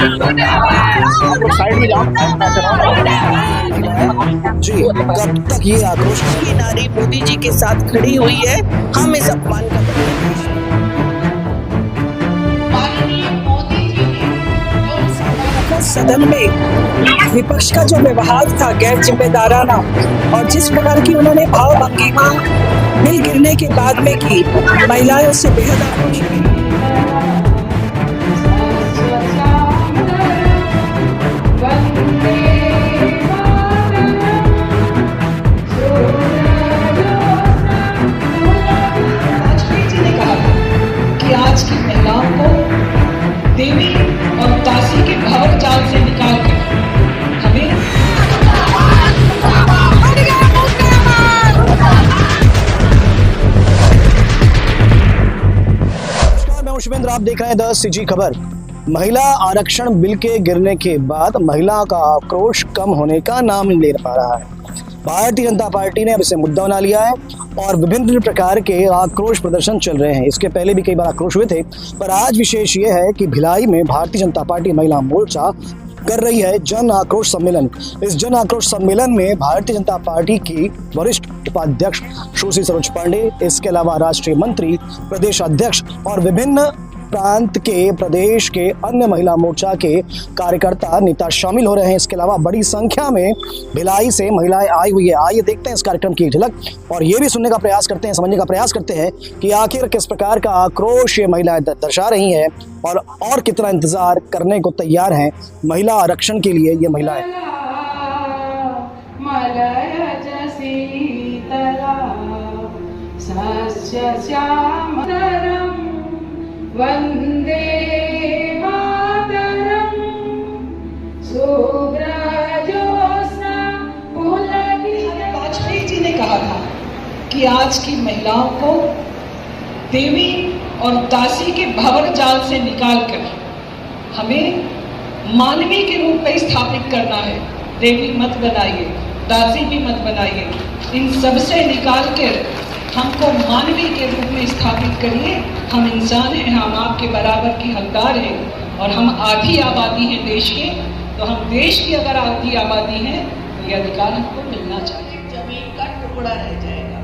Side में जाओ, जी, कब तक ये आक्रोश की नारी मोदी जी के साथ खड़ी हुई है, हम इस अपमान का बदला माननीय मोदी जी ने जो सदन में विपक्ष का जो व्यवहार था गैर जिम्मेदाराना और जिस प्रकार की उन्होंने भाव भंगिमा मिल गिरने के बाद में की, महिलाएं उससे बेहद आक्रोशित हुई। आज की महिलाओं को देवी और दासी के भंवर जाल से निकाल कर हमें नमस्कार, मैं शुभेंद्र, आप देख रहे हैं द सीजी खबर। महिला आरक्षण बिल के गिरने के बाद महिला का आक्रोश कम होने का नाम नहीं ले पा रहा है। भारतीय जनता पार्टी ने अब इसे मुद्दा बना लिया है और विभिन्न प्रकार के आक्रोश प्रदर्शन चल रहे हैं। इसके पहले भी कई बार आक्रोश हुए थे, पर आज विशेष ये है कि भिलाई में भारतीय जनता पार्टी महिला मोर्चा कर रही है जन आक्रोश सम्मेलन। इस जन आक्रोश सम्मेलन में भारतीय जनता पार्टी की वरिष्ठ उपाध्यक्ष सुश्री सरोज पांडे, इसके अलावा राष्ट्रीय मंत्री, प्रदेश अध्यक्ष और विभिन्न प्रांत के प्रदेश के अन्य महिला मोर्चा के कार्यकर्ता नेता शामिल हो रहे हैं। इसके अलावा बड़ी संख्या में भिलाई से महिलाएं आई हुई है। आइए देखते हैं इस कार्यक्रम की झलक और ये भी सुनने का प्रयास करते हैं, समझने का प्रयास करते हैं कि आखिर किस प्रकार का आक्रोश ये महिलाएं दर्शा रही हैं और कितना इंतजार करने को तैयार हैं महिला आरक्षण के लिए ये महिलाएं। वंदे मातरम सुब्रजोत्स्ना पुलकित। वाजपेयी जी ने कहा था कि आज की महिलाओं को देवी और दासी के भंवर जाल से निकालकर हमें मानवी के रूप में स्थापित करना है। देवी मत बनाइए, दासी भी मत बनाइए, इन सब से निकालकर हमको मानवी के रूप में स्थापित करिए। हम इंसान हैं, हम आपके बराबर की हकदार हैं और हम आधी आबादी हैं देश के, तो हम देश की अगर आधी आबादी हैं तो ये अधिकार हमको मिलना चाहिए। जमीन का टुकड़ा रह जाएगा।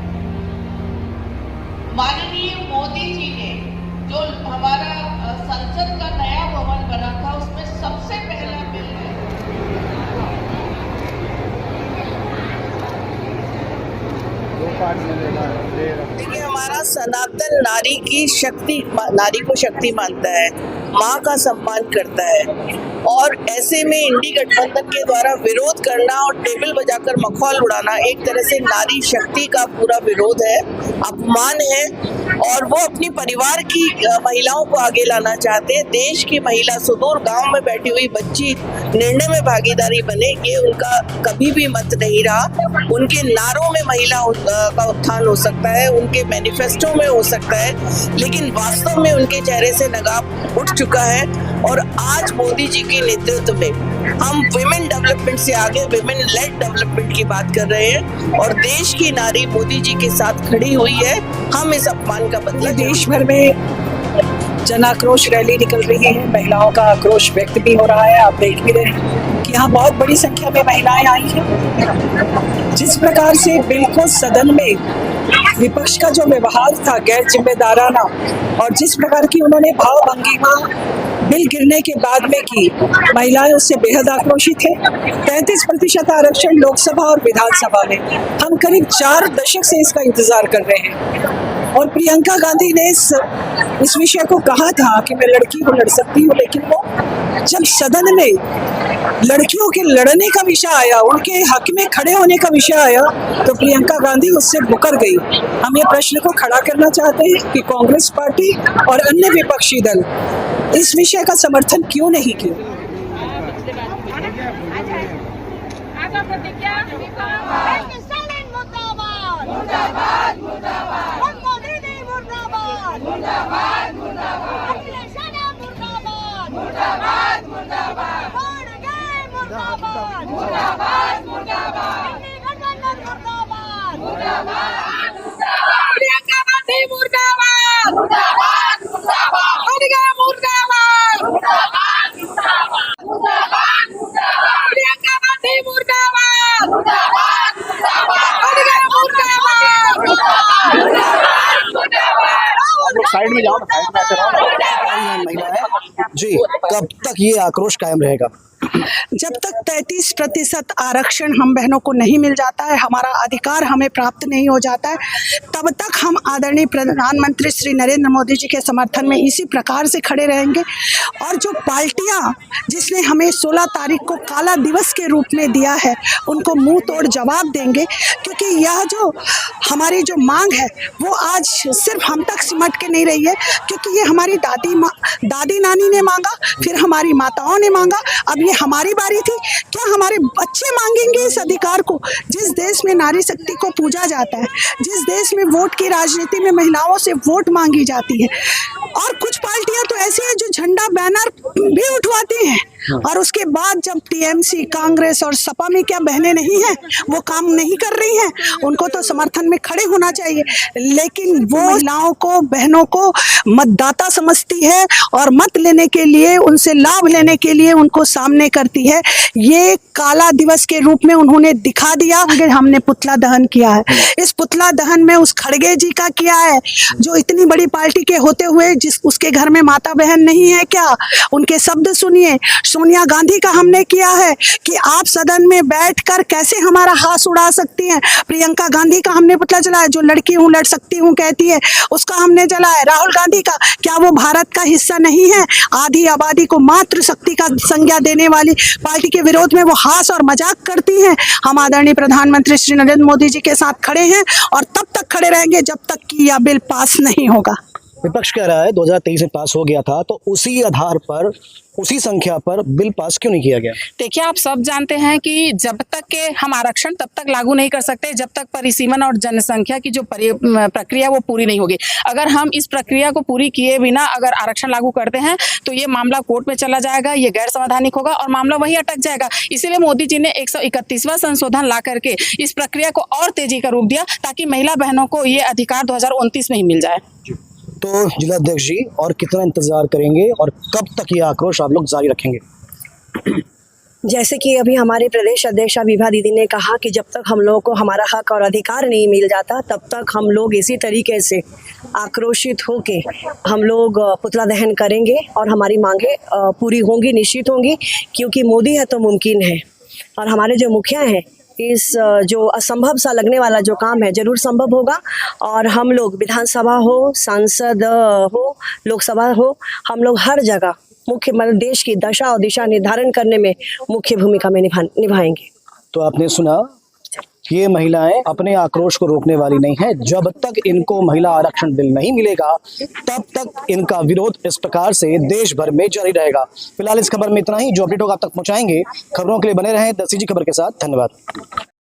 माननीय मोदी जी ने जो हमारा संसद का नया भवन बना था उसमें सबसे पहला बिल है देखिए, हमारा सनातन नारी की शक्ति, नारी को शक्ति मानता है, माँ का सम्मान करता है और ऐसे में इंडी गठबंधन के द्वारा विरोध करना और टेबल बजाकर मखौल उड़ाना एक तरह से नारी शक्ति का पूरा विरोध है, अपमान है और वो अपनी परिवार की महिलाओं को आगे लाना चाहते हैं। देश की महिला, सुदूर गांव में बैठी हुई बच्ची निर्णय में भागीदारी बने, ये उनका कभी भी मत नहीं रहा। उनके नारों में महिला का उत्थान हो सकता है, उनके मैनिफेस्टो में हो सकता है, लेकिन वास्तव में उनके चेहरे से नकाब उठ चुका है। और आज मोदी जी के नेतृत्व में हम विमेन डेवलपमेंट से आगे विमेन लेड डेवलपमेंट की बात कर रहे हैं और देश की नारी मोदी जी के साथ खड़ी हुई है। हम इस अपमान का बदला। देश भर में जन आक्रोश रैली निकल रही है, महिलाओं का आक्रोश व्यक्त भी हो रहा है। आप देख भी रहे हैं कि यहाँ बहुत बड़ी संख्या में महिलाएं आई हैं। जिस प्रकार से बिल्कुल सदन में विपक्ष का जो व्यवहार था गैर जिम्मेदाराना और जिस प्रकार की उन्होंने भाव भंगिमा बिल गिरने के बाद में की, महिलाएं उससे बेहद आक्रोशित है। 33% आरक्षण लोकसभा और विधानसभा में, हम करीब 4 दशक से इसका इंतजार कर रहे हैं और प्रियंका गांधी ने इस विषय को कहा था कि मैं लड़की को लड़ सकती हूँ, लेकिन वो जब सदन में लड़कियों के लड़ने का विषय आया, उनके हक में खड़े होने का विषय आया, तो प्रियंका गांधी उससे मुकर गई। हम ये प्रश्न को खड़ा करना चाहते हैं कि कांग्रेस पार्टी और अन्य विपक्षी दल इस विषय का समर्थन क्यों नहीं किया। प्रियंका गांधी मुर्दाबाद। साइड में जाओ, साइड में ऐसे रहो। महिलाएं जी, कब तक ये आक्रोश कायम रहेगा? जब तक 33% आरक्षण हम बहनों को नहीं मिल जाता है, हमारा अधिकार हमें प्राप्त नहीं हो जाता है, तब तक हम आदरणीय प्रधानमंत्री श्री नरेंद्र मोदी जी के समर्थन में इसी प्रकार से खड़े रहेंगे। और जो पार्टियां जिसने हमें 16 तारीख को काला दिवस के रूप में दिया है, उनको मुंह तोड़ जवाब देंगे, क्योंकि यह जो हमारी जो मांग है वो आज सिर्फ हम तक सिमट के नहीं रही है, क्योंकि ये हमारी दादी नानी ने मांगा, फिर हमारी माताओं ने मांगा, अब ये हमारी बारी थी। क्या हमारे बच्चे मांगेंगे इस अधिकार को? जिस देश में नारी शक्ति को पूजा जाता है, जिस देश में वोट की राजनीति में महिलाओं से वोट मांगी जाती है, और कुछ पार्टियां तो ऐसी हैं जो झंडा बैनर भी उठवाती हैं, और उसके बाद जब टीएमसी, कांग्रेस और सपा में क्या बहनें नहीं हैं, वो काम नहीं कर रही हैं, उनको तो समर्थन में खड़े होना चाहिए। लेकिन वो महिलाओं को, बहनों को मतदाता समझती है और मत लेने के लिए, उनसे लाभ लेने के लिए उनको सामने करती है। ये काला दिवस के रूप में उन्होंने दिखा दिया। हमने पुतला दहन किया है, इस पुतला दहन में उस खड़गे जी का किया है, जो इतनी बड़ी पार्टी के होते हुए जिस उसके घर में माता बहन नहीं है क्या? उनके शब्द सुनिए। सोनिया गांधी का हमने किया है कि आप सदन में बैठकर कैसे हमारा हाथ उड़ा सकती हैं। प्रियंका गांधी का हमने पुतला जलाया, जो लड़की हूँ लड़ सकती हूँ कहती है, उसका हमने जलाया। राहुल गांधी का, क्या वो भारत का हिस्सा नहीं है? आधी आबादी को मातृ शक्ति का संज्ञा देने वाली पार्टी के विरोध में वो हास और मजाक करती हैं। हम आदरणीय प्रधानमंत्री श्री नरेंद्र मोदी जी के साथ खड़े हैं और तब तक खड़े रहेंगे जब तक कि यह बिल पास नहीं होगा। विपक्ष कह रहा है 2023 में पास हो गया था, तो उसी आधार पर, उसी संख्या पर बिल पास क्यों नहीं किया गया? देखिए, आप सब जानते हैं कि जब तक के हम आरक्षण तब तक लागू नहीं कर सकते जब तक परिसीमन और जनसंख्या की जो प्रक्रिया वो पूरी नहीं होगी। अगर हम इस प्रक्रिया को पूरी किए बिना अगर आरक्षण लागू करते हैं तो ये मामला कोर्ट में चला जाएगा, ये गैर संवैधानिक होगा और मामला वही अटक जाएगा। इसीलिए मोदी जी ने 131वां संशोधन ला करके इस प्रक्रिया को और तेजी का रूप दिया, ताकि महिला बहनों को ये अधिकार 2029 में ही मिल जाए। तो जिलाध्यक्ष जी, और कितना इंतजार करेंगे और कब तक ये आक्रोश आप लोग जारी रखेंगे? जैसे कि अभी हमारे प्रदेश अध्यक्षा विभा दीदी ने कहा कि जब तक हम लोगों को हमारा हक और अधिकार नहीं मिल जाता, तब तक हम लोग इसी तरीके से आक्रोशित होके हम लोग पुतला दहन करेंगे और हमारी मांगे पूरी होंगी, निश्चित होंगी, क्योंकि मोदी है तो मुमकिन है। और हमारे जो मुखिया हैं, इस जो असंभव सा लगने वाला जो काम है जरूर संभव होगा। और हम लोग विधानसभा हो, सांसद हो, लोकसभा हो, हम लोग हर जगह मुख्य मतलब देश की दशा और दिशा निर्धारण करने में मुख्य भूमिका में निभाएंगे। तो आपने सुना, ये महिलाएं अपने आक्रोश को रोकने वाली नहीं है। जब तक इनको महिला आरक्षण बिल नहीं मिलेगा, तब तक इनका विरोध इस प्रकार से देश भर में जारी रहेगा। फिलहाल इस खबर में इतना ही। जो अपडेट होगा आप तक पहुंचाएंगे। खबरों के लिए बने रहें द CG खबर के साथ। धन्यवाद।